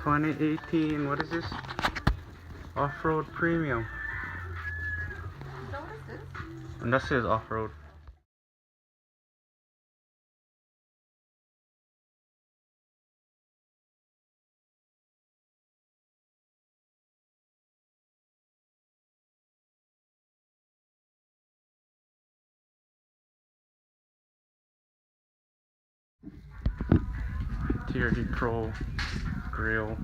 $2018. What is this? Off Road Premium. So what is this? And that says off road. TRD Pro Grille.